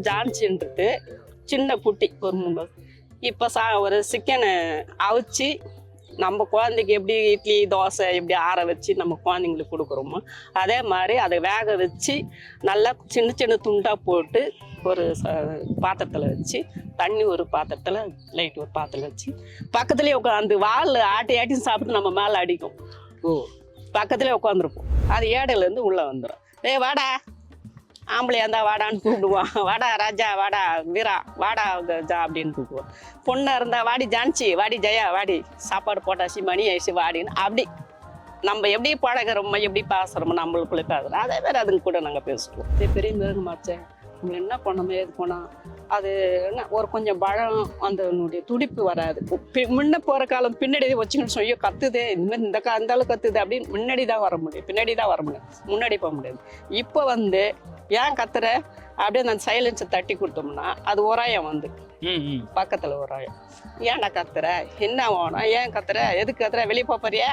ஜான்சின்றது சின்ன குட்டி ஒரு 3 மாசம். இப்போ ஒரு சிக்கனை அவிச்சு நம்ம குழந்தைக்கு எப்படி இட்லி தோசை எப்படி ஆற வச்சு நம்ம குழந்தைங்களுக்கு கொடுக்குறோமோ அதே மாதிரி அதை வேக வச்சு நல்லா சின்ன சின்ன துண்டாக போட்டு ஒரு பாத்திரத்தில் வச்சு தண்ணி ஒரு பாத்திரத்தில் லைட் ஒரு பாத்திரத்தில் வச்சு பக்கத்துலேயே உட்காந்து வால் ஆட்டி ஆட்டி சாப்பிட்டு நம்ம மேலே அடிக்கும். பக்கத்துலேயே உட்காந்துருப்போம். அது ஏடையிலேருந்து உள்ளே வந்துடும். வாடா ஆம்பளையா இருந்தா வாடான்னு கூப்பிடுவோம். வாடா ராஜா, வாடா வீரா, வாடா ஜா அப்படின்னு கூப்பிடுவோம். பொண்ணா இருந்தா வாடி ஜான்சி, வாடி ஜெயா, வாடி சாப்பாடு போட்டாச்சு மணி ஆயிடுச்சு வாடின்னு அப்படி நம்ம எப்படி பழகிறோமோ எப்படி பேசுகிறோமோ நம்மளுக்குள்ளே பேசுகிறோம் அதே மாதிரி அதுங்க கூட நாங்கள் பேசுவோம். பெரிய மிருகமாச்சே நம்ம என்ன பண்ணோமோ எது போனால் அது என்ன ஒரு கொஞ்சம் பழம் அந்த துடிப்பு வராது. முன்ன போகிற காலம் பின்னாடி வச்சுக்கிட்டு ஐயோ கத்துதே இனிமேல் இந்த அளவுக்கு கத்துது அப்படின்னு முன்னாடி தான் வர முடியும், பின்னாடி தான் வர முடியும், முன்னாடி போக முடியாது. இப்போ ஏன் கத்துற அப்படியே அந்த சைலன்ஸை தட்டி கொடுத்தோம்னா அது ஒராயம் பக்கத்துல ஒராயம். ஏன்டா கத்துற, என்ன வேணும், ஏன் கத்துற, எதுக்கு கத்துற, வெளியே போறியா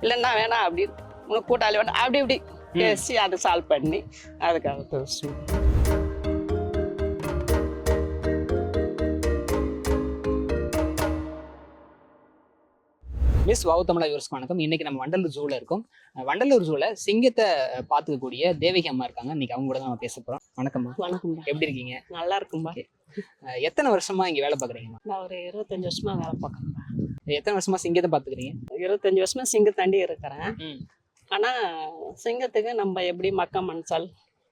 இல்லைன்னா வேணாம் அப்படின்னு கூட்டாளி வேணாம் அப்படி இப்படி பேசி அதை சால்வ் பண்ணி அதுக்காக பேசுவோம். மிஸ் வாவு தமிழா வியூவர்ஸ்க்கு வணக்கம். இன்னைக்கு நம்ம வண்டலூர் ஜூல இருக்கோம். வண்டலூர் ஜூல சிங்கத்தை பார்த்துக்கக்கூடிய தேவகி அம்மா இருக்காங்க. இன்னைக்கு அவங்க கூட தான் நம்ம பேச போறோம். வணக்கம்மா. வணக்கம். எப்படி இருக்கீங்க? நல்லா இருக்கும்பா. எத்தனை வருஷமா இங்க வேலை பாக்குறீங்கம்மா? நான் ஒரு 25 வருஷமா வேலை பார்க்குறேன். எத்தனை வருஷமா சிங்கத்தை பாத்துக்கிறீங்க? 25 வருஷமா சிங்கம் தாண்டி இருக்கிறேன். ஆனா சிங்கத்துக்கு நம்ம எப்படி மக்க மனசால்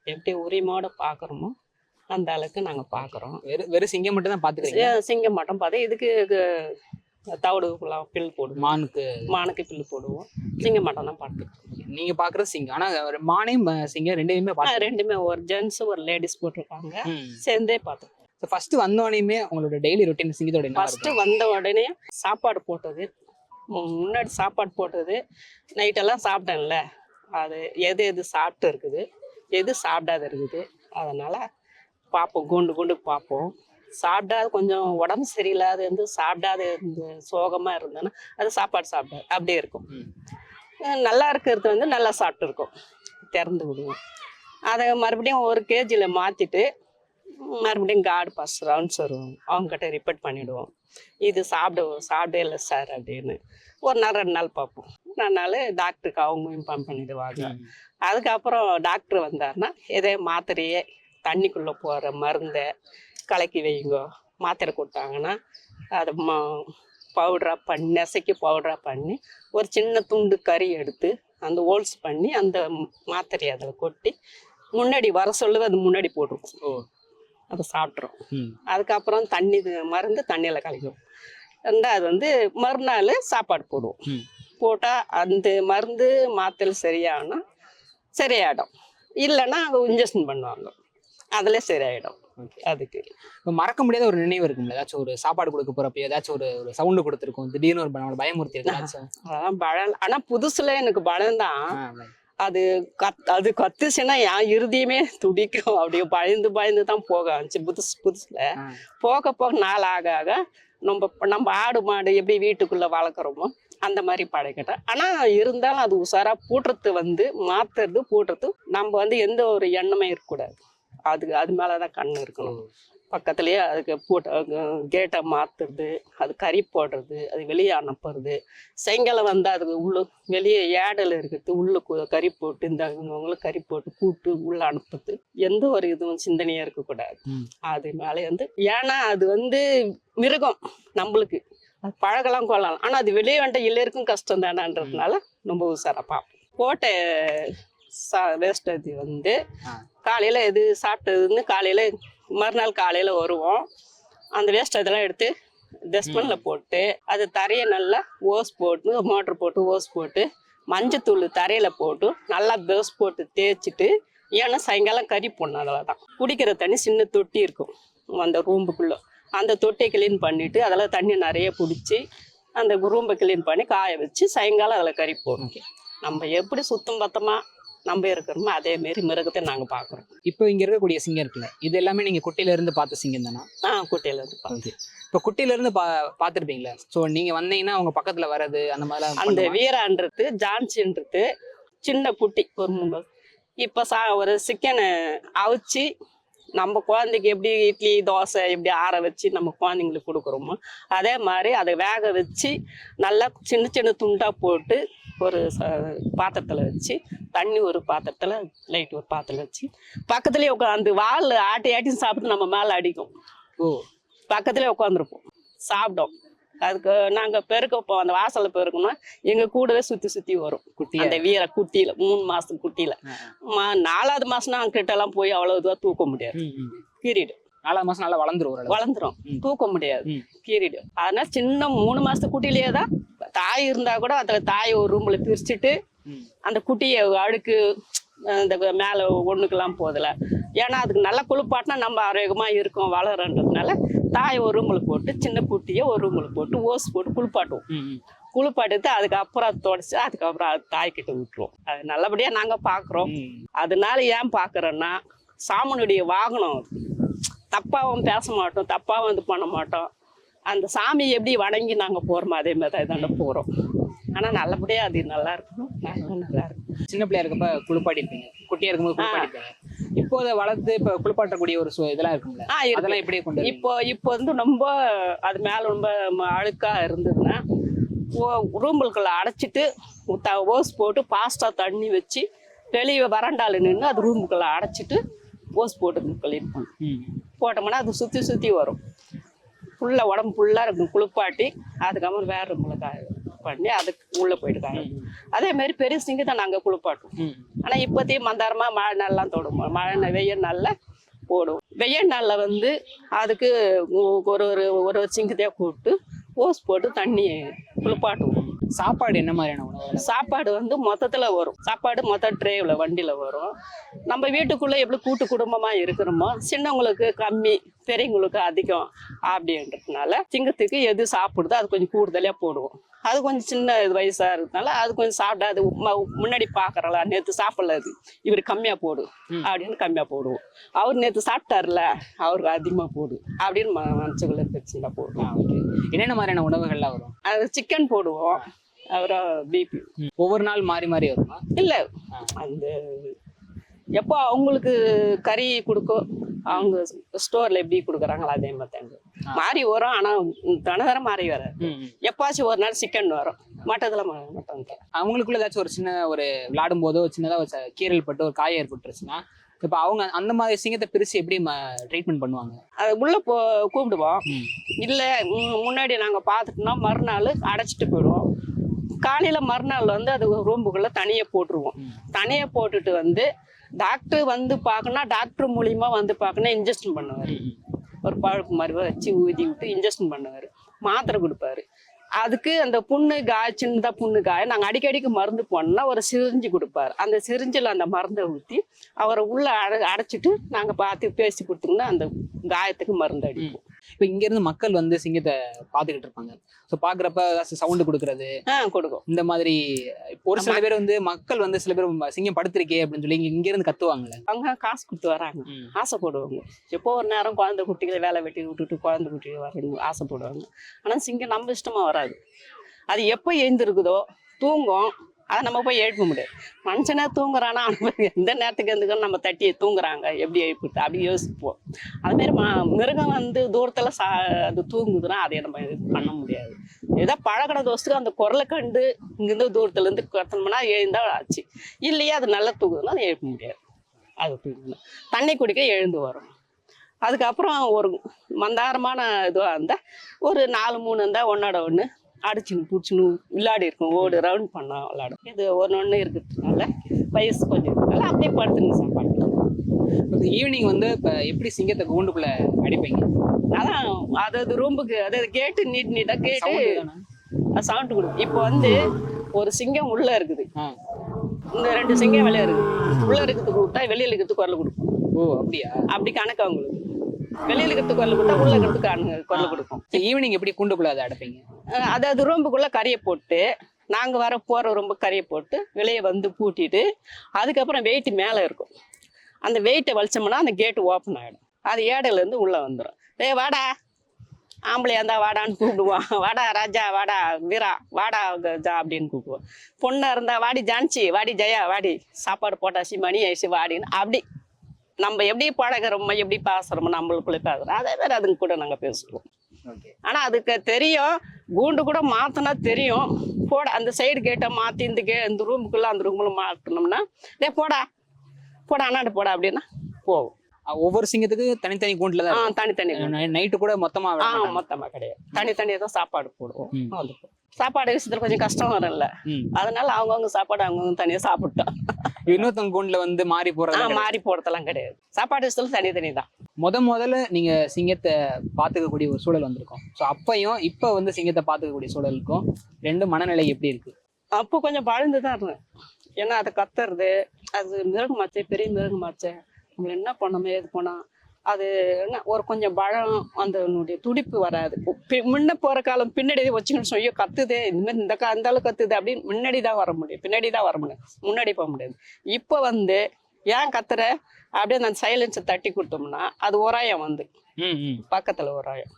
எப்படி உரிமையோட பாக்குறோமோ அந்த அளவுக்கு நாங்க பாக்குறோம். வெறும் சிங்கம் மட்டும் தான் பாத்துக்கிறீங்க? சிங்கம் மட்டும் பார்த்தா இதுக்கு தவிடு பில் போடுவோம். மானுக்கு பில் போடுவோம். சிங்கம் மட்டும் தான் பார்த்துருக்கோம். நீங்க பாக்குறது சிங்கம். ஆனா மானையும் சிங்கம் ரெண்டுமே ஒரு ஜென்ஸ் ஒரு லேடிஸ் போட்டிருக்காங்க. சேர்ந்தே பார்த்தோம். ஃபர்ஸ்ட் வந்தோடனே உங்களோட டெய்லி ரொட்டீன் சிங்கத்தோட ஃபர்ஸ்ட் வந்த உடனே சாப்பாடு போட்டது, முன்னாடி சாப்பாடு போட்டது நைட்டெல்லாம் சாப்பிட்டேன்ல அது எது சாப்பிட்டு இருக்குது எது சாப்பிடாத இருக்குது அதனால பார்ப்போம், குண்டு பார்ப்போம். சாப்பிடாது கொஞ்சம் உடம்பு சரியில்லாத சாப்பிடாத சோகமா இருந்ததுன்னா அது சாப்பாடு சாப்பிடாது அப்படியே இருக்கும். நல்லா இருக்கிறது நல்லா சாப்பிட்டு இருக்கும். திறந்து விடுவோம். அதை மறுபடியும் ஒரு கேஜியில் மாற்றிட்டு மறுபடியும் கார்டு பாஸ் ரவுண்ட்ஸ் வருவோம். அவங்ககிட்ட ரிப்போர்ட் பண்ணிவிடுவோம். இது சாப்பிடவே இல்லை சார் அப்படின்னு. ஒரு நாள் 2 நாள் பார்ப்போம். 4 நாள் டாக்டருக்கு அவங்க இன்ஃபார்ம் பண்ணிடுவாங்க. அதுக்கப்புறம் டாக்டர் வந்தாருன்னா இதே மாத்திரையே தண்ணிக்குள்ளே போகிற மருந்தை கலக்கி வைங்கோ. மாத்திரை கொடுத்தாங்கன்னா அதை பவுடராக பண்ணி நெசைக்கு பவுடராக பண்ணி ஒரு சின்ன துண்டு கறி எடுத்து அந்த ஹோல்ஸ் பண்ணி அந்த மாத்திரையை அதில் கொட்டி முன்னாடி வர சொல்லுது அது முன்னாடி போட்டுருவோம். அதை சாப்பிட்றோம். அதுக்கப்புறம் மருந்து தண்ணியில் கலக்கும். ரெண்டாவது மறுநாள் சாப்பாடு போடுவோம். போட்டால் அந்த மருந்து மாத்திரை சரியாயிடும். இல்லைன்னா இன்ஜெக்ஷன் பண்ணுவாங்க, அதில் சரியாயிடும். அதுக்கு மறக்க முடியாத ஒரு நினைவு இருக்கும்ல, ஏதாச்சும் ஒரு சாப்பாடு கொடுக்க போறப்ப ஏதாச்சும் ஒரு சவுண்டு கொடுத்துருக்கும், திடீர்னு ஒரு பயமுறுத்தி இருக்கு? அதான் பழம். ஆனா புதுசுல எனக்கு பழம் தான். அது கத்துச்சுன்னா என் இறுதியுமே துடிக்கும். அப்படியே பயந்து தான் போக ஆச்சு. புதுசுல போக நாள் ஆக நம்ம ஆடு மாடு எப்படி வீட்டுக்குள்ள வளர்க்குறோமோ அந்த மாதிரி பழகிட்டேன். ஆனா இருந்தாலும் அது உசாரா மாத்துறது பூட்டுறது நம்ம எந்த ஒரு எண்ணமே இருக்கக்கூடாது. அது மேலதான் கண்ணு இருக்கணும். பக்கத்துலயே அதுக்கு கேட்டை மாத்துறது, அது கறி போடுறது, அது வெளியே அனுப்புறது. செங்கலை அதுக்கு வெளியே ஏடல் இருக்கிறது உள்ளுக்கு கறி போட்டு இவங்களும் கறி போட்டு கூட்டு உள்ள அனுப்புறது. எந்த ஒரு இதுவும் சிந்தனையா இருக்கக்கூடாது. அது மேலே ஏன்னா அது மிருகம், நம்மளுக்கு அது பழகலாம் கொள்ளலாம். ஆனா அது வெளியே வந்துட்டு எல்லாருக்கும் கஷ்டம் தானன்றதுனால ரொம்ப உசாரா பார்ப்போம். போட்ட வேஸ்டேஜ் காலையில எது சாப்பிட்டதுன்னு காலையில மறுநாள் காலையில வருவோம். அந்த வேஸ்ட் அதெல்லாம் எடுத்து டஸ்ட்பின்ல போட்டு அது தரையை நல்லா மோட்டர் போட்டு ஓஸ் போட்டு மஞ்சத்தூள் தரையில போட்டு நல்லா பேஸ் போட்டு தேய்ச்சிட்டு, ஏன்னா சாயங்காலம் கறி போடணும். அதில் தான் குடிக்கிற தண்ணி சின்ன தொட்டி இருக்கும் அந்த ரூம்புக்குள்ள. அந்த தொட்டியை கிளீன் பண்ணிட்டு அதெல்லாம் தண்ணி நிறைய பிடிச்சி அந்த ரூம்பை கிளீன் பண்ணி காய வச்சு சாயங்காலம் அதில் கறி போடணும். நம்ம எப்படி சுத்தம் பத்தமா நம்ம இருக்கிறோமோ அதே மாரி மிருகத்தை நாங்கள் பார்க்குறோம். இப்போ இங்கே இருக்கக்கூடிய சிங்கம் இருக்குல்ல, இது எல்லாமே நீங்கள் குட்டியிலேருந்து பார்த்த சிங்கம் தானா? குட்டியிலேருந்து பார்த்து. இப்போ குட்டியிலேருந்து பார்த்துருப்பீங்களா? ஸோ நீங்கள் வந்தீங்கன்னா அவங்க பக்கத்தில் வர்றது அந்த மாதிரிலாம்? அந்த வீரான்றது ஜான்சின்றது சின்ன குட்டி ஒரு 3 மாசம். இப்போ ஒரு சிக்கனை அவிச்சு நம்ம குழந்தைக்கு எப்படி இட்லி தோசை எப்படி ஆற வச்சு நம்ம குழந்தைங்களுக்கு கொடுக்குறோமோ அதே மாதிரி அதை வேக வச்சு நல்லா சின்ன சின்ன துண்டாக போட்டு ஒரு பாத்திரத்தில் வச்சு தண்ணி ஒரு பாத்திரத்தில் லைட் ஒரு பாத்திரத்தில் வச்சு பக்கத்துலேயே உட்காந்து வால் ஆட்டி ஆட்டி சாப்பிட்டு நம்ம மேலே அடிக்கும். பக்கத்துலேயே உட்காந்துருப்போம் சாப்பிட்டோம். அதுக்கு நாங்கள் பெருக்க வைப்போம். அந்த வாசலில் பெருக்கணும் எங்கள் கூடவே சுற்றி சுற்றி வரும் குட்டி. அந்த வீர குட்டியில் 3 மாதத்துக்கு குட்டியில் 4வது மாதம்னா கிட்டலாம் போய் அவ்வளோ இதுவாக தூக்க முடியாது, கீறிடும். 4வது மாதம் நல்லா வளர்ந்துரும், தூக்க முடியாது, கீறிடும். அதனால சின்ன 3 மாதத்து குட்டிலேயே தான் தாய் இருந்தால் கூட அதில் தாயை ஒரு ரூமில் பிரிச்சுட்டு அந்த குட்டியை அழுக்கு இந்த மேலே ஒன்றுக்கெல்லாம் போதில்ல. ஏன்னா அதுக்கு நல்லா குளிப்பாட்டினா நம்ம ஆரோக்கியமாக இருக்கும் வளரன்றதுனால தாயை ஒரு ரூமில் போட்டு சின்ன குட்டியை ஒரு ரூமில் போட்டு ஓஸ் போட்டு குளிப்பாட்டுவோம். குளிப்பாட்டு அதுக்கப்புறம் அதை தொடச்சி அதுக்கப்புறம் அது தாய்கிட்ட விட்டுருவோம். அது நல்லபடியாக நாங்கள் பார்க்குறோம். அதனால ஏன் பார்க்குறோன்னா சாமனுடைய வாகனம், தப்பாகவும் பேச மாட்டோம், தப்பாகவும் இது பண்ண மாட்டோம். அந்த சாமி எப்படி வணங்கி நாங்கள் போகிறோமோ அதே மாதிரி தான் இதாண்ட போகிறோம். ஆனால் நல்லபடியாக அது நல்லா இருக்கணும், நல்லா இருக்கும். சின்ன பிள்ளையா இருக்கப்ப குளிப்பாட்டிருப்பீங்க, குட்டியா இருக்கும்போது குளிப்பாட்டிருப்பீங்க. இப்போ அதை வளர்த்து இப்போ குளிப்பாட்டக்கூடிய ஒரு இதெல்லாம் இருக்கும்ல, அதெல்லாம் எப்படியே கொண்டு இப்போ வந்து ரொம்ப அது மேலே ரொம்ப அழுக்கா இருந்ததுன்னா ரூம்புக்குள்ள அடைச்சிட்டு ஓஸ் போட்டு பாஸ்டா தண்ணி வச்சு வெளியே வறண்டால நின்று அது ரூமுக்குள்ள அடைச்சிட்டு ஓஸ் போட்டு கிளீன் பண்ணும். போட்டோம்னா அது சுற்றி சுற்றி வரும், ஃபுல்லாக உடம்பு ஃபுல்லாக இருக்கும். குளிப்பாட்டி அதுக்கப்புறம் வேற ரூமில் பண்ணி அதுக்கு உள்ளே போயிட்டு காயும். அதே மாதிரி பெரிய சிங்கத்தை நாங்கள் குளிப்பாட்டுவோம். ஆனால் இப்போத்தையும் மந்தாரமாக மழை நாள்லாம் தொடுவோம். மழை வெயில் நாளில் போடுவோம். வெயில் நாளில் வந்து அதுக்கு ஒரு ஒரு ஒரு சிங்கத்தையாக கூப்பிட்டு ஓஸ் போட்டு தண்ணி குளிப்பாட்டுவோம். சாப்பாடு என்ன மாதிரியான உணவு? சாப்பாடு வந்து மொத்தத்தில் வரும். சாப்பாடு மொத்தம் ட்ரேவில் வண்டியில் வரும். நம்ம வீட்டுக்குள்ளே எப்படி கூட்டு குடும்பமாக இருக்கிறோமோ சின்னவங்களுக்கு கம்மி, பெரியவங்களுக்கு அதிகம் அப்படின்றதுனால சிங்கத்துக்கு எது சாப்பிடுதோ அது கொஞ்சம் கூடுதலாக போடுவோம். அது கொஞ்சம் சின்ன வயசாக இருக்கிறதுனால அது கொஞ்சம் சாப்பிட்டா அது முன்னாடி பார்க்குறல நேற்று சாப்பிடல அது இவர் கம்மியாக போடு அப்படின்னு கம்மியாக போடுவோம். அவர் நேற்று சாப்பிட்டார்ல அவருக்கு அதிகமாக போடு அப்படின்னு மனசுக்குள்ள பிரச்சனை போடுவோம். என்னென்ன மாதிரியான உணவுகள்லாம் வரும்? அது சிக்கன் போடுவோம், அப்புறம் பிபி. ஒவ்வொரு நாள் மாறி மாறி வருமா? இல்லை, அந்த எப்போ அவங்களுக்கு கறி கொடுக்கும் அவங்க ஸ்டோர்ல எப்படி கொடுக்குறாங்களோ அதே மாதிரி தாங்க மாறி வரும். ஆனால் தினதரம் மாறி வர எப்பாச்சும் ஒரு நாள் சிக்கன் வரும், மட்டத்தில் மட்டன் தான். அவங்களுக்குள்ள ஏதாச்சும் ஒரு சின்ன ஒரு விளையாடும் போதோ சின்னதாக கீரல் பட்டு ஒரு காயம் ஏற்பட்டுருச்சுன்னா இப்போ அவங்க அந்த மாதிரி சிங்கத்தை பிரித்து எப்படி ட்ரீட்மெண்ட் பண்ணுவாங்க? அதை உள்ள கூப்பிடுவோம். இல்லை முன்னாடி நாங்கள் பார்த்துட்டோம்னா மறுநாள் அடைச்சிட்டு போயிடுவோம். காலையில் மறுநாள் வந்து அது ரூம்புக்குள்ளே தனியாக போட்டுருவோம். தனியாக போட்டுட்டு வந்து டாக்டர் வந்து பார்க்கணும், டாக்டர் மூலியமா வந்து பார்க்கணும், இன்ஜெக்ஷன் பண்ணுவார். ஒரு பழுப்பு மாதிரி வச்சு ஊதி விட்டு இன்ஜெக்ஷன் பண்ணுவார், மாத்திரை கொடுப்பாரு. அதுக்கு அந்த புண்ணு காய் சின்னதாக புண்ணு காய் நாங்கள் அடிக்கடிக்கு மருந்து போனோம்னா ஒரு சிரிஞ்சு கொடுப்பாரு. அந்த சிரிஞ்சில் அந்த மருந்தை ஊற்றி அவரை உள்ள அடைச்சிட்டு நாங்கள் பார்த்து பேசி கொடுத்தோம்னா அந்த காயத்துக்கு மருந்து அடிப்போம். இப்போ இங்கேருந்து மக்கள் வந்து சிங்கத்தை பார்த்துக்கிட்டு இருப்பாங்க. ஸோ பார்க்குறப்ப சவுண்டு கொடுக்குறது கொடுக்கும். இந்த மாதிரி ஒரு சில பேர் வந்து மக்கள் வந்து சில பேர் சிங்கம் படுத்திருக்கே அப்படின்னு சொல்லி இங்கேருந்து கத்துவாங்கல்ல, அவங்க காசு கொடுத்து வராங்க, ஆசைப்படுவாங்க. எப்போ ஒரு நேரம் குழந்தை குட்டிகளை வேலை வெட்டி விட்டுட்டு குழந்தை குட்டி வரணும் ஆசைப்படுவாங்க. ஆனால் சிங்கம் நம்ம இஷ்டமாக வராது. அது எப்போ எழுந்திருக்குதோ தூங்கும், அதை நம்ம போய் எழுப்ப முடியாது. மனுஷனே தூங்குறானா எந்த நேரத்துக்கு எந்துக்கணும் நம்ம தட்டி தூங்குறாங்க எப்படி எழுப்பிட்டு அப்படி யோசிப்போம். அதுமாரி மிருகம் வந்து தூரத்தில் அது தூங்குதுன்னா அதை நம்ம இது பண்ண முடியாது. ஏதோ பழகின தோசத்துக்கு அந்த குரலை கண்டு இங்கேருந்து தூரத்துலேருந்து கத்தனோம்னா எழுந்தா ஆச்சு. இல்லையா அது நல்லா தூங்குதுன்னா அதை எழுப்ப முடியாது. அது தூங்கணும், தண்ணி குடிக்க எழுந்து வரும். அதுக்கப்புறம் ஒரு மந்தாரமான இதுவாக இருந்தால் ஒரு 4-3 இருந்தால் ஒன்னோட ஒன்று அடிச்சுன்னு பிடிச்சின்னு விளையாடி இருக்கும், ஓடு ரவுண்ட் பண்ண விளையாடும். இது ஒன்று இருக்கிறதுனால வயசு கொஞ்சம் இருக்கிறதுனால அப்படியே படுத்துங்க சாப்பாடு. ஈவினிங் வந்து இப்போ எப்படி சிங்கத்தை கூண்டுக்குள்ளே அடிப்பீங்க? அதான் அதாவது ரூம்புக்கு அதாவது கேட்டு நீட்டாக கேட்டு சவுண்டு கொடுக்கும். இப்போ வந்து ஒரு சிங்கம் உள்ளே இருக்குது, இந்த 2 சிங்கம் வெளியே இருக்குது. உள்ளே இருக்கிறதுக்கு கொடுத்தா வெளியில் இருக்கிறதுக்கு குரல் கொடுக்கும். ஓ அப்படியா? அப்படி கணக்கு அவங்களுக்கு. வெளியில் இருக்கிறதுக்கு குரல் கொடுத்தா உள்ள இருக்கிறதுக்கு குரல் கொடுக்கும். ஈவினிங் எப்படி கூண்டுக்குள்ளே அதை அடைப்பீங்க? அதாவது ரூம்புக்குள்ளே கறியை போட்டு நாங்கள் போகிற ரொம்ப கறியை போட்டு வெளியே வந்து பூட்டிட்டு அதுக்கப்புறம் வெயிட்டு மேலே இருக்கும். அந்த வெயிட்டை வலிச்சோம்னா அந்த கேட்டு ஓப்பன் ஆகிடும். அது ஏடையிலேருந்து உள்ளே வந்துடும். வாடா ஆம்பளையா இருந்தால் வாடான்னு கூப்பிடுவான். வாடா ராஜா, வாடா வீரா, வாடா ஜா அப்படின்னு கூப்பிடுவோம். பொண்ணாக இருந்தால் வாடி ஜான்சி, வாடி ஜெயா, வாடி சாப்பாடு போட்டாச்சு மணி ஆயிடுச்சு வாடின்னு அப்படி நம்ம எப்படி பழகிறோமோ எப்படி பேசுறோமோ நம்மளுக்குள்ள பேசுறோம் அதே மாதிரி அதுங்க கூட நாங்க பேசுவோம். ஓகே. ஆனா அதுக்கு தெரியும் கூண்டு கூட மாத்தினா தெரியும். போட அந்த சைடு கேட்டை மாத்தி இந்த ரூமுக்குள்ள அந்த ரூம்ல மாத்தினோம்னா போடா போடா அண்ணாடு போடா அப்படின்னா போவோம். ஒவ்வொரு சிங்கத்துக்கு தனித்தனி கூண்டுல தான் தனித்தனி நைட்டு கூட மொத்தமா மொத்தமா கிடையாது. தனித்தனியா தான் சாப்பாடு போடுவோம். சாப்பாடு விஷயத்துல கொஞ்சம் கஷ்டம் வரும்ல, அதனால அவங்கவுங்க சாப்பாடு அவங்கவுங்க தனியா சாப்பிட்டோம். இன்னொருத்தவங்க கூண்டுல வந்து மாறி போறதெல்லாம் கிடையாது. சாப்பாடு விஷயத்துல தனித்தனி தான். முதல்ல நீங்க சிங்கத்தை பாத்துக்கக்கூடிய ஒரு சூழல் வந்திருக்கும். ஸோ அப்பையும் இப்ப வந்து சிங்கத்தை பாத்துக்கக்கூடிய சூழலுக்கும் ரெண்டு மனநிலை எப்படி இருக்கு? அப்போ கொஞ்சம் பழந்துதான் இருந்தேன். ஏன்னா அதை கத்துறது, அது மிருகமாச்சே, பெரிய மிருகமாச்சே, நம்மள என்ன பண்ணோமே எது போனா அது என்ன ஒரு கொஞ்சம் பழம் அந்த துடிப்பு வராது. முன்ன போற காலம் பின்னாடி வச்சுக்கணும். ஐயோ கத்துதே இந்த மாதிரி இந்த அளவுக்கு கத்துது அப்படின்னு முன்னாடி தான் வர முடியும், பின்னாடி தான் வர முடியும், முன்னாடி போக முடியாது. இப்போ வந்து ஏன் கத்துற அப்படியே அந்த சைலன்ஸை தட்டி கொடுத்தோம்னா அது ஒராயம் வந்து பக்கத்துல ஒராயம்.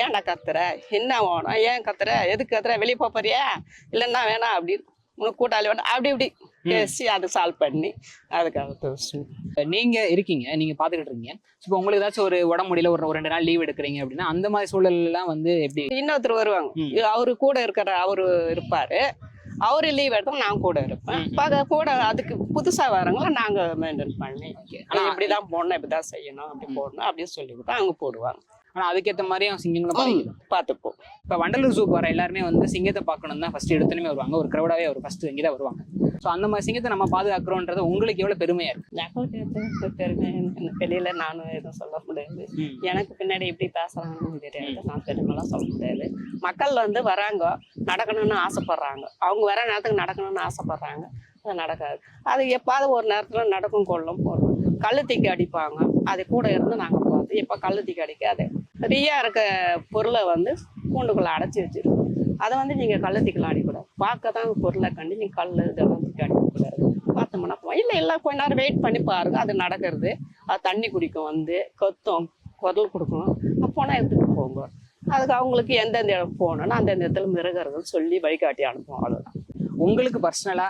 ஏன்டா கத்துற, என்ன வேணும், ஏன் கத்துற, எதுக்கு கத்துற, வெளியே போறியா இல்லைன்னா வேணாம் அப்படின்னு உனக்கு கூட்டாளி வேணும் அப்படி இப்படி பேசி அதை சால்வ் பண்ணி அதுக்காக பேசுவோம். நீங்க இருக்கீங்க, நீங்க பாத்துக்கிட்டு இருக்கீங்க. இப்போ உங்களுக்கு ஏதாச்சும் ஒரு உடம்பு முடியல, ஒரு 2 நாள் லீவ் எடுக்கிறீங்க அப்படின்னா அந்த மாதிரி சூழல் எல்லாம் வந்து எப்படி? இன்னொருத்தர் வருவாங்க, அவரு கூட இருக்கிற அவரு இருப்பாரு, அவரு லீவ் எடுத்தோம் நான் கூட இருப்பேன். கூட அதுக்கு புதுசா வரவங்கள நாங்க மெயின்டைன் பண்ணி இப்படிதான் போடணும், இப்படிதான் செய்யணும், அப்படி போடணும் அப்படின்னு சொல்லி கொடுத்தா அவங்க போடுவாங்க. ஆனா அதுக்கேற்ற மாதிரியும் சிங்கங்களும் பார்த்துப்போம். இப்போ வண்டலூர் ஜூக்கு வர எல்லாருமே வந்து சிங்கத்தை பார்க்கணும் தான் ஃபர்ஸ்ட் எடுத்துமே வருவாங்க. ஒரு கிரௌடாவே ஒரு ஃபர்ஸ்ட் இங்கே தான் வருவாங்க. ஸோ அந்த மாதிரி சிங்கத்தை நம்ம பாதுகாக்கிறோன்றது உங்களுக்கு எவ்வளவு பெருமையா இருக்கு? பெருமை வெளியில நானும் எதுவும் சொல்ல முடியாது. எனக்கு பின்னாடி எப்படி பேசுறாங்கன்னு தெரியாது, நான் பெருமைலாம் சொல்ல முடியாது. மக்கள் வந்து வராங்க, நடக்கணும்னு ஆசைப்படுறாங்க, அவங்க வர நேரத்துக்கு நடக்கணும்னு ஆசைப்படுறாங்க, அது நடக்காது. அது எப்பாவது ஒரு நேரத்துல நடக்கும், கொள்ளும் போடுவோம். கல்லு தீக்கி அடிப்பாங்க, அது கூட இருந்து நாங்க பார்த்து எப்ப கல்லு தீக்கி அடிக்காது ஃப்ரீயா இருக்க பொருளை வந்து கூண்டுக்குள்ள அடைச்சி வச்சிருக்கோம். அதை வந்து நீங்க கல்லு தீக்கெல்லாம் அடிக்கூடாது, பார்க்க தான் பொருளை கண்டு நீங்க கல்லு இதெல்லாம் தீக்கி அடிக்கக்கூடாது. பார்த்தோம்னா இல்லை எல்லாம் கொஞ்ச நேரம் வெயிட் பண்ணி பாருங்க, அது நடக்கிறது. அது தண்ணி குடிக்கும், வந்து கொத்தும், குரல் கொடுக்கும், போனால் எடுத்துட்டு போங்க. அதுக்கு அவங்களுக்கு எந்தெந்த இடம் போகணும்னா அந்தந்த இடத்துல மிருகர்கள் சொல்லி வழிகாட்டி அனுப்புவோம். அவ்வளோதான். உங்களுக்கு பர்சனலா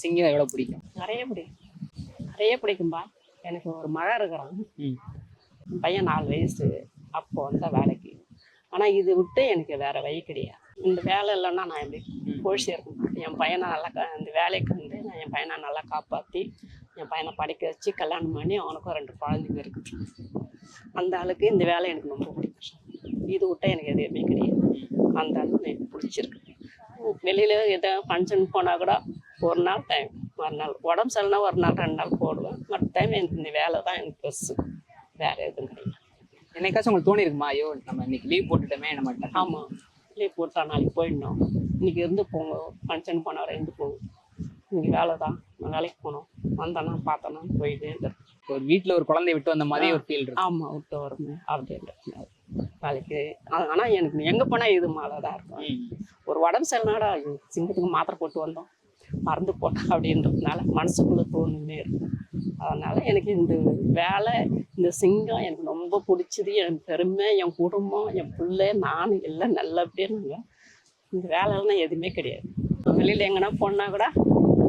சிங்கம் எவ்வளவு பிடிக்கும்? நிறைய பிடிக்கும்பா. எனக்கு ஒரு மகன் இருக்கிறான், பையன் 4 வயசு. அப்போ வந்த வேலைக்கு, ஆனா இது விட்டு எனக்கு வேற வழி கிடையாது. இந்த வேலை இல்லைன்னா நான் எப்படி பொழிச்சு இருக்க மாட்டேன். என் பையனை நல்லா இந்த வேலைக்கு வந்து நான் என் பையனை நல்லா காப்பாற்றி என் பையனை படிக்க வச்சு கல்யாணம் பண்ணி அவனுக்கும் 2 குழந்தைங்க இருக்கு. அந்த ஆளுக்கு இந்த வேலை எனக்கு ரொம்ப பிடிக்கும். இது விட்டா எனக்கு எதுவுமே கிடையாது. அந்த அளவுக்கு எனக்கு பிடிச்சிருக்கு. வெளியில எதோ ஃபங்க்ஷன் போனா கூட ஒரு நாள் டைம், மறுநாள் உடம்பு சரினா ஒரு நாள் 2 நாள் போடுவேன். மற்ற டைம் எனக்கு இந்த வேலை தான் எனக்கு பெருசு, வேற எதுவும் கிடையாது. என்னைக்காச்சும் உங்களுக்கு தோணி இருக்குமா, ஐயோ நம்ம இன்னைக்கு லீவ் போட்டுட்டோமே நம்ம? ஆமாம், லீவ் போட்டா நாளைக்கு போயிடணும், இன்னைக்கு இருந்து போங்க, ஃபங்க்ஷன் போனவரை இருந்து போங்க, இன்னைக்கு வேலை தான், நான் வேலைக்கு போனோம், வந்தோன்னா பார்த்தோன்னா போயிட்டு ஒரு வீட்டில் ஒரு குழந்தைய விட்டு வந்த மாதிரி ஒரு ஃபீல் இருக்கு. ஆமாம், விட்டு வருமே அப்படின்ற வேலைக்கு. ஆனால் எனக்கு எங்கே போனால் இது மாலை தான் இருக்கும். ஒரு உடம்பு சரினாடா சிங்கத்துக்கு மாத்திரை போட்டு வந்தோம், மறந்து போட்டோம் அப்படின்றதுனால மனசுக்குள்ளே தோணுமே இருக்கும். அதனால எனக்கு இந்த வேலை, இந்த சிங்கம் எனக்கு ரொம்ப பிடிச்சது. என் பெருமை, என் குடும்பம், என் பிள்ளை, நான் எல்லாம் நல்லபடியாக. இந்த வேலைலாம் எதுவுமே கிடையாது. வெளியில் எங்கன்னா போனால் கூட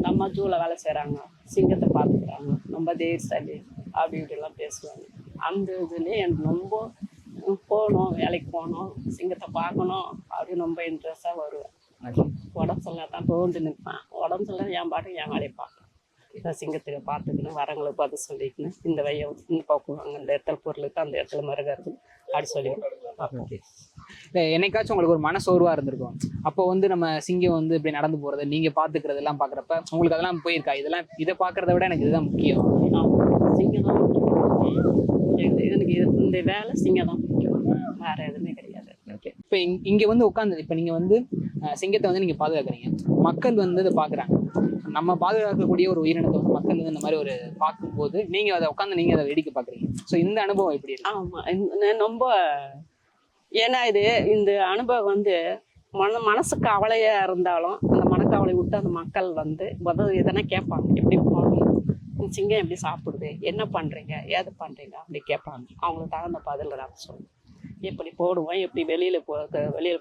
நம்ம ஜூவில் வேலை செய்கிறாங்க, சிங்கத்தை பார்த்துக்கிறாங்க, ரொம்ப தைரியசாலி அப்படி இப்படிலாம் பேசுவாங்க. அந்த இதுலேயே எனக்கு ரொம்ப போகணும், வேலைக்கு போகணும், சிங்கத்தை பார்க்கணும் அப்படின்னு ரொம்ப இன்ட்ரெஸ்டாக வருவேன். உடம்பு சரியில்லை தான் தோண்டு நிற்பேன், உடம்பு சரியில்லை என் பாட்டுக்கு என் வேலையை பார்க்கணும். சிங்கத்துக்கு பார்த்துக்கணும், வரங்களுக்கு பார்த்து சொல்லிக்கணும், இந்த வைய இந்த போக்குவாங்க, இந்த இடத்துல பொருளுக்கு அந்த இடத்துல மருகிறது அப்படி சொல்லி. இல்லை என்னைக்காச்சும் உங்களுக்கு ஒரு மனசோர்வாக இருந்திருக்கும், அப்போ வந்து நம்ம சிங்கம் வந்து இப்படி நடந்து போகிறது நீங்கள் பார்த்துக்கிறது எல்லாம் பார்க்குறப்ப உங்களுக்கு அதெல்லாம் போயிருக்கா? இதெல்லாம் இதை பார்க்குறத விட எனக்கு இதுதான் முக்கியம், சிங்கம் தான் எனக்கு இந்த வேலை சிங்கம் தான் முக்கியம், வேற எதுவுமே கிடையாது. ஓகே. இப்போ இங்கே வந்து உட்காந்து இப்போ நீங்கள் வந்து சிங்கத்தை வந்து நீங்கள் பாதுகாக்கிறீங்க, மக்கள் வந்து அதை பார்க்குறாங்க. நம்ம பாதுகாக்கக்கூடிய ஒரு உயிரினத்தை வந்து மக்கள் வந்து இந்த மாதிரி ஒரு பார்க்கும்போது நீங்கள் அதை உட்காந்து நீங்கள் அதை வேடிக்கை பார்க்குறீங்க. ஸோ இந்த அனுபவம் எப்படி இருக்கு? ஆமாம், ரொம்ப. ஏன்னா இந்த அனுபவம் வந்து மனசுக்கு கவலையா இருந்தாலும் அந்த மனக்கவலை விட்டு அந்த மக்கள் வந்து எதனா கேட்பாங்க, எப்படி போகணும், சிங்கம் எப்படி சாப்பிடுது, என்ன பண்றீங்க, ஏது பண்றீங்க அப்படி கேட்பாங்க. அவங்களுக்கு தகுந்த பதில் நான் சொல்லுவேன். எப்படி போடுவோம், எப்படி வெளியில்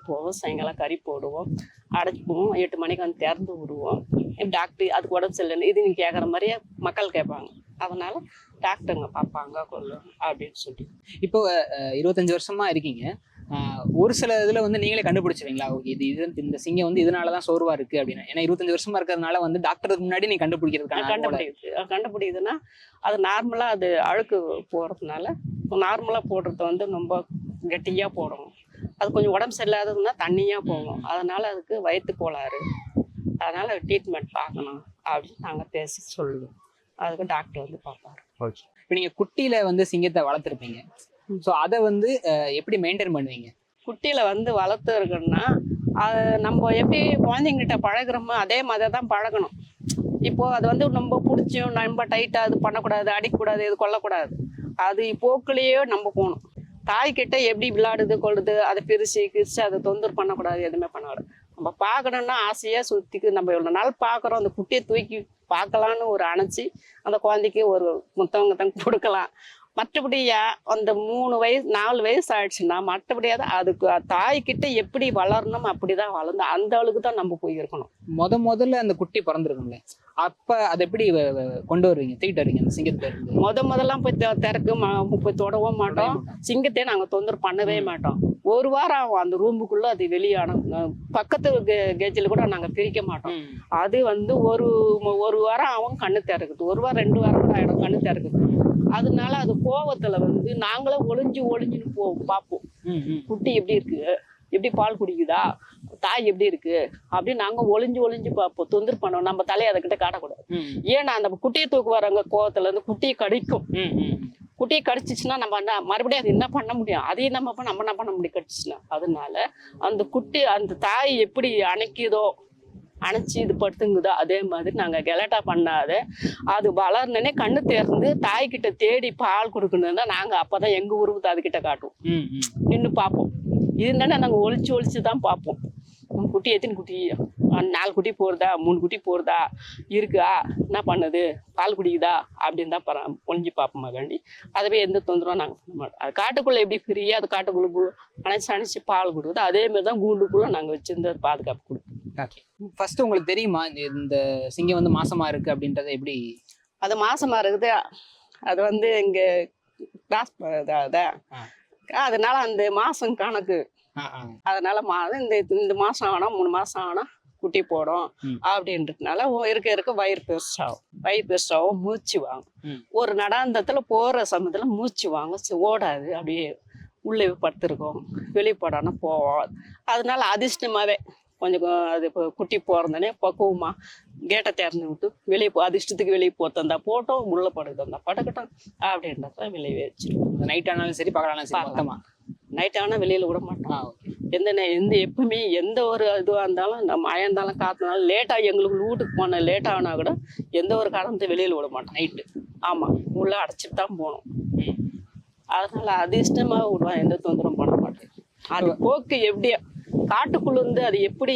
போவோம், சாயங்காலம் கறி போடுவோம், அடைச்சிப்போம், 8 மணிக்கு வந்து திறந்து விடுவோம், டாக்டர் அதுக்கு உடம்பு சரியில்லைன்னு இது நீங்கள் கேட்குற மாதிரியே மக்கள் கேட்பாங்க. அதனால டாக்டருங்க பார்ப்பாங்க கொள்ளும் அப்படின்னு சொல்லி. இப்போ 25 வருஷமா இருக்கீங்க. ஒரு சில இதுல வந்து நீங்களே கண்டுபிடிச்சிருவீங்களா, ஓகே இது இந்த சிங்கம் வந்து இதனாலதான் சோர்வா இருக்கு அப்படின்னு? ஏன்னா 25 வருஷமா இருக்கிறதுனால வந்து டாக்டருக்கு முன்னாடி நீ கண்டுபிடிக்கிறதுக்கான கண்டுபிடிக்குதுன்னா அது நார்மலா அது அழுக்கு போறதுனால நார்மலா போடுறது வந்து ரொம்ப கெட்டியா போடணும். அது கொஞ்சம் உடம்பு சரியில்லாததுன்னா தண்ணியா போகும். அதனால அதுக்கு வயிற்று கோளாறு, அதனால ட்ரீட்மெண்ட் பார்க்கணும் அப்படின்னு நாங்கள் பேசி சொல்லுவோம். அதுக்கு டாக்டர் வந்து பார்ப்பாரு. ஓகே. இப்போ நீங்க குட்டியில வந்து சிங்கத்தை வளர்த்துருப்பீங்க. ஸோ அதை வந்து எப்படி மெயின்டைன் பண்ணுவீங்க? குட்டியில வந்து வளர்த்து இருக்குன்னா அது நம்ம எப்படி குழந்தைங்கிட்ட பழகுறோமோ அதே மாதிரி தான் பழகணும். இப்போ அது வந்து ரொம்ப பிடிச்சும் ரொம்ப டைட்டா அது பண்ணக்கூடாது, அடிக்கக்கூடாது, இது கொல்லக்கூடாது. அது போக்குலேயே நம்ம போகணும். தாய்கிட்ட எப்படி விளையாடுது கொள்ளுது அதை பிரிச்சு கிரிச்சு அதை தொந்தரவு பண்ணக்கூடாது, எதுவுமே பண்ணக்கூடாது. நம்ம பார்க்கணுன்னா ஆசையா சுத்திக்கு நம்ம எவ்வளோ நாள் பார்க்குறோம், அந்த குட்டியை தூக்கி பார்க்கலான்னு ஒரு அணைச்சி அந்த குழந்தைக்கு ஒரு முத்தவங்க கொடுக்கலாம். மற்றபடியா அந்த 3 வயசு 4 வயசு ஆயிடுச்சுன்னா மற்றபடியாவது அதுக்கு தாய்கிட்ட எப்படி வளரணும் அப்படிதான் வளர்ந்து அந்த அளவுக்கு தான் நம்ம போய் இருக்கணும். முதல்ல அந்த குட்டி பிறந்திருக்கும்ல, அப்ப அதை எப்படி கொண்டு வருவீங்க, தூக்கிட்டு வருவீங்க அந்த சிங்கத்தை? முதல்லாம் போய் போய் தொடவும் மாட்டோம். சிங்கத்தையே நாங்க தொந்தரவு பண்ணவே மாட்டோம். ஒரு வாரம் ஆகும் அந்த ரூமுக்குள்ள அது வெளியான பக்கத்து கேஜில் கூட நாங்க பிரிக்க மாட்டோம். அது வந்து ஒரு வாரம் ஆகும் கண்ணு திறக்குது, 1 வாரம் 2 வாரம் கூட ஆயிடும் கண்ணு திறக்குது. அதனால அது கோவத்துல வந்து நாங்களே ஒளிஞ்சுன்னு பார்ப்போம். குட்டி எப்படி இருக்கு, எப்படி பால் குடிக்குதா, தாய் எப்படி இருக்கு அப்படின்னு நாங்க ஒளிஞ்சு பார்ப்போம். தொந்தரவு பண்ணோம், நம்ம தலையை அதுக்கிட்ட காட்டக்கூடாது. ஏன்னா அந்த குட்டியை தூக்கு வராங்க கோவத்துல இருந்து குட்டியை கடிக்கும். குட்டியை கடிச்சிச்சுன்னா நம்ம மறுபடியும் அது என்ன பண்ண முடியும், அதையும் நம்ம என்ன பண்ண முடியும் கடிச்சிச்சுன்னா. அதனால அந்த குட்டி அந்த தாய் எப்படி அணைச்சி இது படுத்துங்குதோ அதே மாதிரி நாங்கள் கெலட்டா பண்ணாத அது வளர்னே கண்ணு தேர்ந்து தாய்கிட்ட தேடி பால் கொடுக்கணும்னா நாங்கள் அப்போதான் எங்கள் உருவத்தை அதுக்கிட்ட காட்டுவோம், நின்று பார்ப்போம். இருந்தானே நாங்கள் ஒளிச்சு தான் பார்ப்போம். குட்டி எத்தனை குட்டி, 4 குட்டி போகிறதா 3 குட்டி போகிறதா இருக்கா, என்ன பண்ணுது, பால் குடிக்குதா அப்படின்னு தான் ஒளிஞ்சு பார்ப்போமா கண்டி. அதுவே எந்த தொந்தரவும் நாங்கள் பண்ண மாட்டோம். அது காட்டுக்குள்ளே எப்படி ஃப்ரீயாக அது காட்டுக்குள்ளே அணைச்சி பால் கொடுக்குது அதே மாதிரி தான் கூண்டுக்குள்ளே நாங்கள் வச்சிருந்து பாதுகாப்பு கொடுப்போம். ஃபர்ஸ்ட் உங்களுக்கு தெரியுமா இந்த சிங்கம் வந்து மாசமா இருக்கு அப்படின்றத எப்படி? அது மாசமா இருக்குது, அது வந்து இங்க கிராஸ் அதனால அந்த மாசம் கணக்கு. அதனால இந்த மாசம் ஆனா 3 மாசம் ஆனா குட்டி போடும் அப்படின்றதுனால இருக்க வயிறு பெருசாகும் மூச்சு வாங்கும். ஒரு நடாந்தத்துல போற சமயத்துல மூச்சு வாங்கும், ஓடாது, அப்படியே உள்ளே படுத்திருக்கோம், வெளியே போடானா போவோம். அதனால அதிர்ஷ்டமாவே கொஞ்சம் அது இப்போ குட்டி போறதுனே பக்குவமா கேட்டை திறந்து விட்டு வெளியே அதிர்ஷ்டத்துக்கு வெளியே போத்தந்தா போட்டோம், உள்ள படுத்தந்தா படுக்கட்டும் அப்படின்றத வெளியே வச்சிருக்கோம். நைட் ஆனாலும் சரி பகலானாலும் சரி, நைட் ஆனால் வெளியில விட மாட்டோம். எப்பவுமே எந்த ஒரு இதுவாக இருந்தாலும் நம்ம மழை இருந்தாலும் காத்துனாலும் லேட்டாக எங்களுக்கு வீட்டுக்கு போன லேட் ஆனா கூட எந்த ஒரு காரணத்தை வெளியில விட மாட்டோம் நைட்டு. ஆமா, உள்ள அடைச்சிட்டு தான் போகணும். அதனால அதிர்ஷ்டமா விடுவான், எந்த தொந்தரவும் பண்ண மாட்டேன். அது போக்கு எப்படியா காட்டுக்குள்ள இருந்து அது எப்படி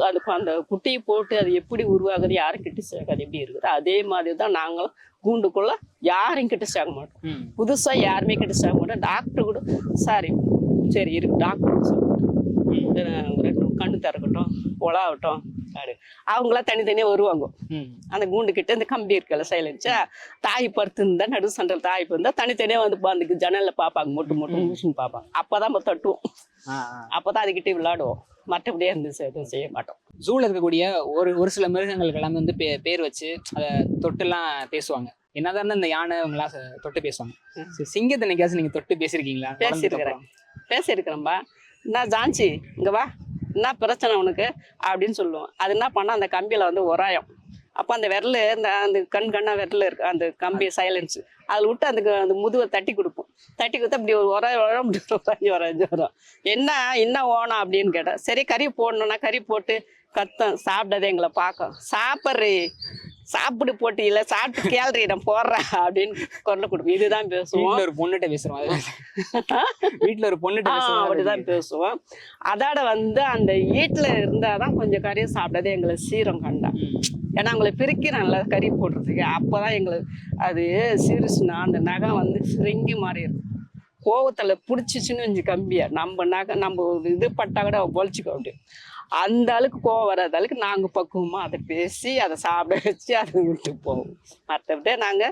அதுக்கு அந்த குட்டியை போட்டு அது எப்படி உருவாகுது, யாரும் கிட்ட சேர்க்காது எப்படி இருக்குது அதே மாதிரி தான் நாங்களும் கூண்டுக்குள்ள யாரும் கிட்ட சேர்க்க மாட்டோம். புதுசா யாருமே கிட்ட சேர்க்க மாட்டோம். டாக்டர் கூட சரி இருக்கு டாக்டர் சொல்லிட்டு கண்ணு திறக்கட்டும் உலாகட்டும் அவங்களா தனித்தனியா வருவாங்க. அந்த கூண்டு கிட்ட இந்த கம்பி இருக்கல சைலன்ஸா தாய் படுத்துருந்தா நடு சண்டல் தாய் இருந்தா தனித்தனியா வந்து அந்த ஜன்னல்ல பாப்பாங்க, மொட்டு மூச்சுன்னு பாப்பாங்க. அப்பதான் நம்ம தட்டுவோம், அப்பதான் அதுகிட்ட விளையாடுவோம். மற்றபடியே இருந்துச்சு எதுவும் செய்ய மாட்டோம். ஜூல இருக்கக்கூடிய ஒரு சில மிருகங்களுக்கு எல்லாமே வந்து பேர் வச்சு அதை தொட்டுலாம் பேசுவாங்க. என்னதான் இந்த யானை இவங்களா தொட்டு பேசுவாங்க. சிங்கத்தை என்னைக்காச்சும் நீங்க தொட்டு பேசிருக்கீங்களா? பேசியிருக்கிறேன்பா. என்ன ஜான்சி இங்க வா, என்ன பிரச்சனை உனக்கு அப்படின்னு சொல்லுவோம். அது என்ன பண்ணா அந்த கம்பியில வந்து உராயம். அப்போ அந்த விரல் அந்த கண்ணா விரல் இருக்கு அந்த கம்பி சைலன்ஸ் அதில் விட்டு அந்த முதுவை தட்டி கொடுப்போம். தட்டி கொடுத்தா அப்படி ஒரு உராயம் வரும். என்ன ஓணும் அப்படின்னு கேட்டேன். சரி கறி போடணும்னா கறி போட்டு கத்தம் சாப்பிட்டதே எங்களை பார்க்கும். சாப்பிடு போட்டு இல்லை சாப்பிட்டு கேள்றி நான் போடுறேன் அப்படின்னு குரல் கொடுப்போம். இதுதான் பேசுவோம். ஒரு பொண்ணுகிட்ட பேசுவோம், வீட்டுல ஒரு பொண்ணுகிட்ட அப்படிதான் பேசுவோம். அதோட வந்து அந்த வீட்டுல இருந்தாதான் கொஞ்சம் கறியை சாப்பிட்டதே எங்களுக்கு சீரம் கண்டா. ஏன்னா அவங்களை பிரிக்கிறான்ல கறி போடுறதுக்கு, அப்போதான் எங்களுக்கு அது சீரிச்சுன்னா அந்த நகம் வந்து சிறுங்கி மாறி இருக்கும். கோவத்துல புடிச்சிச்சுன்னு கொஞ்சம் கம்பியா நம்ம இது பட்டா கூட பொழிச்சுக்கோ அப்படி. அந்த அளவுக்கு கோவம் வராத அளவுக்கு நாங்க பக்குவமா அதை பேசி அதை சாப்பிட வச்சு அதை விட்டு போவோம். மற்றபடி நாங்க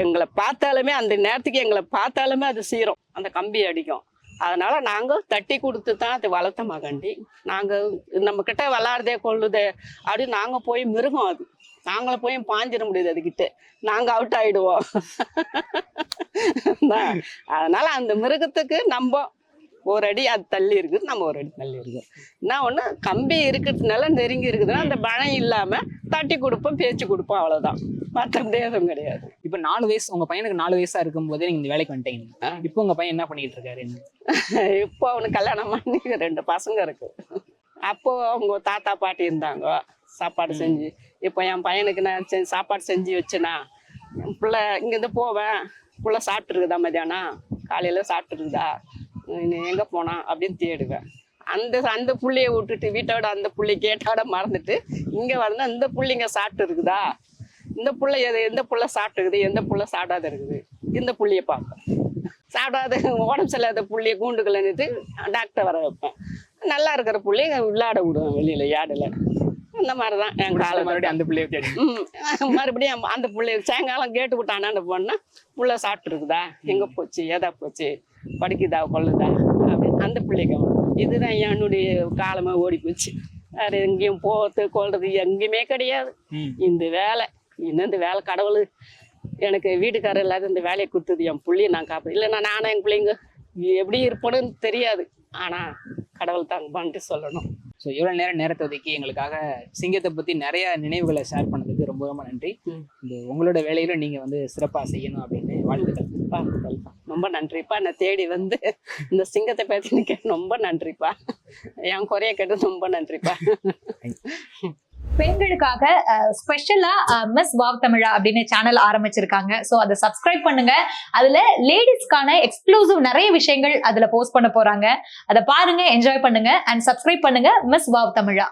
எங்களை பார்த்தாலுமே அந்த நேரத்துக்கு எங்களை பார்த்தாலுமே அது சீரும், அந்த கம்பி அடிக்கும். அதனால நாங்க தட்டி கொடுத்து தான் அதை வளர்த்த மகண்டி. நாங்க நம்ம கிட்ட விளாடுதே கொள்ளுதே அப்படின்னு நாங்க போய் மிருகம் அது, நாங்கள போய் பாஞ்சிட முடியாது அதுகிட்ட, நாங்க அவுட் ஆயிடுவோம். அதனால அந்த மிருகத்துக்கு நம்ம ஒரு அடி அது தள்ளி இருக்குது, நம்ம ஒரு அடி தள்ளி இருக்குது. என்ன ஒண்ணு கம்பி இருக்கிறதுனால நெருங்கி இருக்குதுன்னா அந்த பயம் இல்லாம தட்டி கொடுப்போம், பேச்சு கொடுப்போம், அவ்வளவுதான். மற்றபடி எதுவும் கிடையாது. இப்ப 4 வயசு, உங்க பையனுக்கு 4 வயசா இருக்கும் போதே நீங்க இந்த வேலைக்கு வந்துட்டீங்க. இப்போ உங்க பையன் என்ன பண்ணிட்டு இருக்காரு? இப்போ அவனுக்கு கல்யாணம் பண்ணி 2 பசங்க இருக்கு. அப்போ அவங்க தாத்தா பாட்டி இருந்தாங்க, சாப்பாடு செஞ்சு. இப்போ என் பையனுக்கு நான் சாப்பாடு செஞ்சு வச்சேனா, பிள்ளை இங்கேருந்து போவேன், பிள்ளை சாப்பிட்டுருக்குதா மதியானம், காலையில சாப்பிட்டுருக்குதா, எங்க போனா அப்படின்னு தேடுவேன். அந்த புள்ளைய விட்டுட்டு வீட்டோட அந்த புள்ளை கேட்டாட மறந்துட்டு இங்க வந்து இந்த புள்ளைங்க சாப்பிட்டு இருக்குதா, இந்த புள்ளை எந்த புள்ள சாப்பிட்டு இருக்குது, எந்த புள்ள சாப்பிடாத இருக்குது, இந்த புள்ளைய பார்ப்பேன். சாப்பிடாத உடம்பு சரியில்லாத புள்ளைய கூண்டுக்கலன்னுட்டு டாக்டர் வர வைப்பேன். நல்லா இருக்கிற புள்ளைய விளையாட விடுவேன் வெளியில யாடுல. இந்த மாதிரிதான் என் காலம். மறுபடியும் அந்த பிள்ளைய தேடி மறுபடியும் அந்த புள்ளைய சாயங்காலம் கேட்டு விட்டானான்னு போனா புள்ள சாப்பிட்டு இருக்குதா, எங்க போச்சு, ஏதா போச்சு, படிக்குதா கொள்ளுதா அப்படின்னு அந்த பிள்ளைங்க. இதுதான் என்னுடைய காலமா ஓடி போச்சு. வேற எங்கேயும் போறது கொள்றது எங்கேயுமே கிடையாது. இந்த வேலை இன்னும் இந்த வேலை கடவுள் எனக்கு வீட்டுக்காரர் இல்லாத இந்த வேலையை கொடுத்தது, என் பிள்ளைய நான் காப்பேன். இல்லைன்னா நானும் என் பிள்ளைங்க எப்படி இருப்போன்னு தெரியாது, ஆனா கடவுள் தாங்க பண்ணிட்டு சொல்லணும். ஸோ இவ்வளவு நேரத்தை ஒதுக்கி எங்களுக்காக சிங்கத்தை பத்தி நிறைய நினைவுகளை ஷேர் பண்ணதுக்கு ரொம்ப ரொம்ப நன்றி. இந்த உங்களோட வேலையில நீங்க வந்து சிறப்பா செய்யணும் அப்படின்னு வாழ்த்துக்கள். ரொம்ப நன்றிப்பா. என்னை தேடி வந்து இந்த சிங்கத்தை பத்தி கேட்டு ரொம்ப நன்றிப்பா. என் குறைய கேட்டு ரொம்ப நன்றிப்பா. பெண்களுக்காக ஸ்பெஷலா மிஸ் வாவ் தமிழா அப்படின்னு சேனல் ஆரம்பிச்சிருக்காங்க. சோ அதை சப்ஸ்கிரைப் பண்ணுங்க. அதுல லேடிஸ்க்கான எக்ஸ்க்ளூசிவ் நிறைய விஷயங்கள் அதுல போஸ்ட் பண்ண போறாங்க. அதை பாருங்க, என்ஜாய் பண்ணுங்க அண்ட் சப்ஸ்கிரைப் பண்ணுங்க மிஸ் வாவ் தமிழா.